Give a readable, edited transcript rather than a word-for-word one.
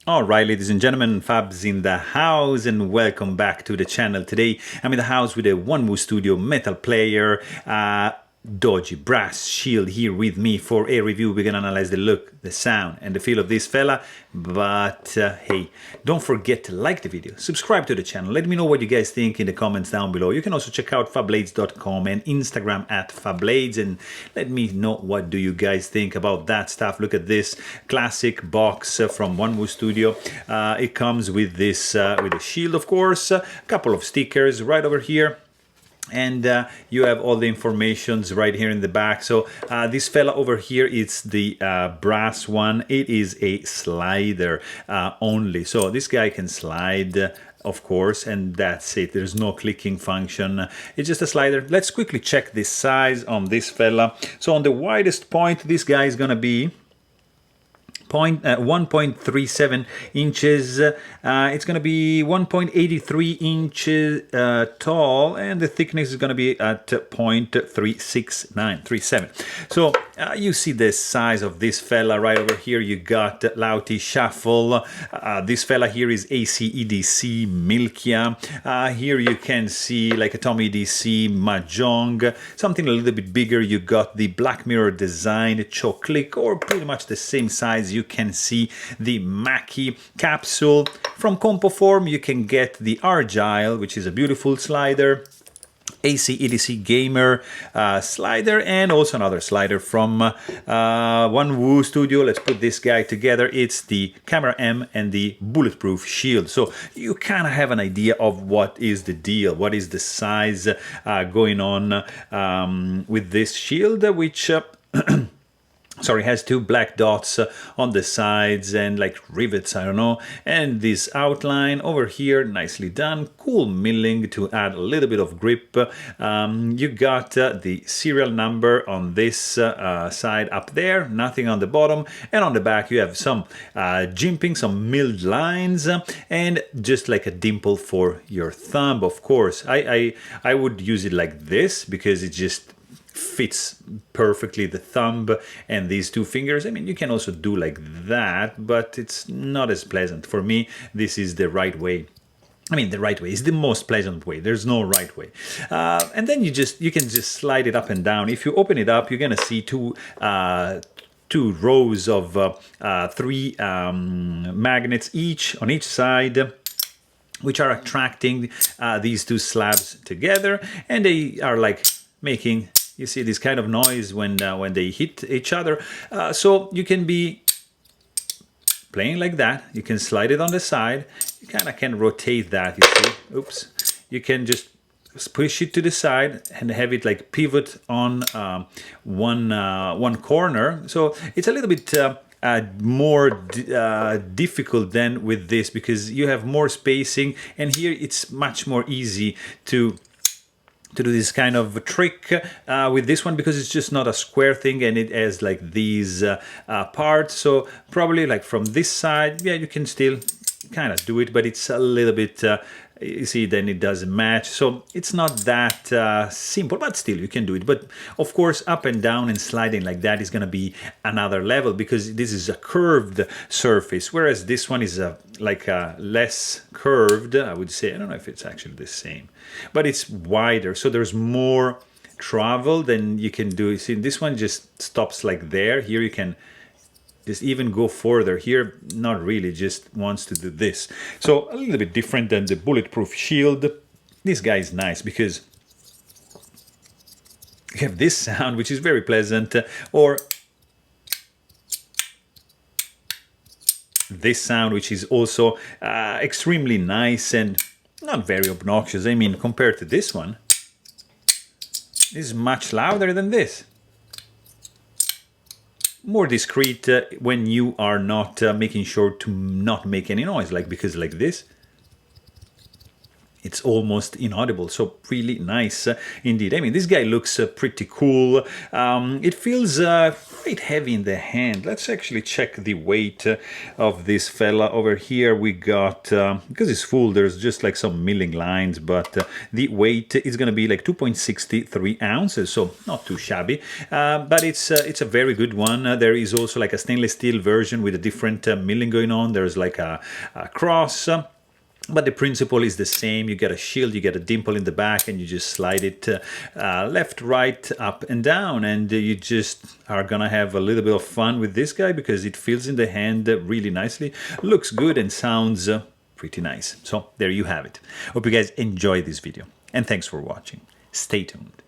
Alright, ladies and gentlemen, Fabs in the house, and welcome back to the channel. Today I'm in the house with a WanWu Studio metal player, Doji brass shield here with me for a review. We're gonna analyze the look, the sound, and the feel of this fella. But hey, don't forget to like the video, subscribe to the channel, let me know what you guys think in the comments down below. You can also check out fablades.com and Instagram at Fablades, and let me know what do you guys think about that stuff. Look at this classic box from WanWu Studio. It comes with this with a shield, of course, a couple of stickers right over here, and you have all the informations right here in the back. So this fella over here, it's the brass one. It is a slider only, so this guy can slide, of course, and that's it. There's no clicking function, it's just a slider. Let's quickly check the size on this fella. So on the widest point, this guy is gonna be 1.37 inches. It's going to be 1.83 inches tall, and the thickness is going to be at 0.36937. So you see the size of this fella right over here. You got Lauti Shuffle. This fella here is AC/EDC Milkia. Here you can see like a Tommy EDC Mahjong. Something a little bit bigger, you got the Black Mirror Design Choke Click, or pretty much the same size. You can see the Maki capsule. From Compoform you can get the Argyle, which is a beautiful slider, AC/EDC Gamer slider, and also another slider from WanWu Studio. Let's put this guy together. It's the Camera M and the Bulletproof Shield. So you kind of have an idea of what is the deal, what is the size going on with this shield, which sorry, has two black dots on the sides and like rivets, I don't know, and this outline over here, nicely done, cool milling to add a little bit of grip. You got the serial number on this side up there, nothing on the bottom, and on the back you have some jimping, some milled lines, and just like a dimple for your thumb, of course. I would use it like this because it just fits perfectly the thumb and these two fingers. I mean, you can also do like that, but it's not as pleasant. For me, this is the right way. I mean, the right way is the most pleasant way. There's no right way. And then you can just slide it up and down. If you open it up, you're gonna see two rows of three magnets each on each side, which are attracting these two slabs together, and they are like making, you see, this kind of noise when they hit each other. So you can be playing like that. You can slide it on the side. You kind of can rotate that, you see. Oops. You can just push it to the side and have it like pivot on one corner. So it's a little bit more difficult than with this, because you have more spacing, and here it's much more easy to do this kind of trick with this one, because it's just not a square thing and it has like these parts. So probably like from this side, yeah, you can still kind of do it, but it's a little bit you see, then it doesn't match. So it's not that simple, but still you can do it. But of course, up and down and sliding like that is going to be another level, because this is a curved surface, whereas this one is like less curved, I would say. I don't know if it's actually the same, but it's wider, so there's more travel than you can do. See, this one just stops like there. Here you can just even go further. Here, not really, just wants to do this. So a little bit different than the Bulletproof Shield. This guy is nice because you have this sound, which is very pleasant, or this sound, which is also extremely nice and not very obnoxious. I mean, compared to this one, this is much louder than this. More discreet when you are not making sure to not make any noise, like, because like this, it's almost inaudible, so really nice indeed. I mean, this guy looks pretty cool. It feels quite heavy in the hand. Let's actually check the weight of this fella. Over here we got, because it's full, there's just like some milling lines, but the weight is going to be like 2.63 ounces, so not too shabby. But it's a very good one. There is also like a stainless steel version with a different milling going on. There's like a cross. But the principle is the same. You get a shield, you get a dimple in the back, and you just slide it left, right, up, and down. And you just are gonna have a little bit of fun with this guy because it feels in the hand really nicely, looks good, and sounds pretty nice. So there you have it. Hope you guys enjoyed this video, and thanks for watching. Stay tuned.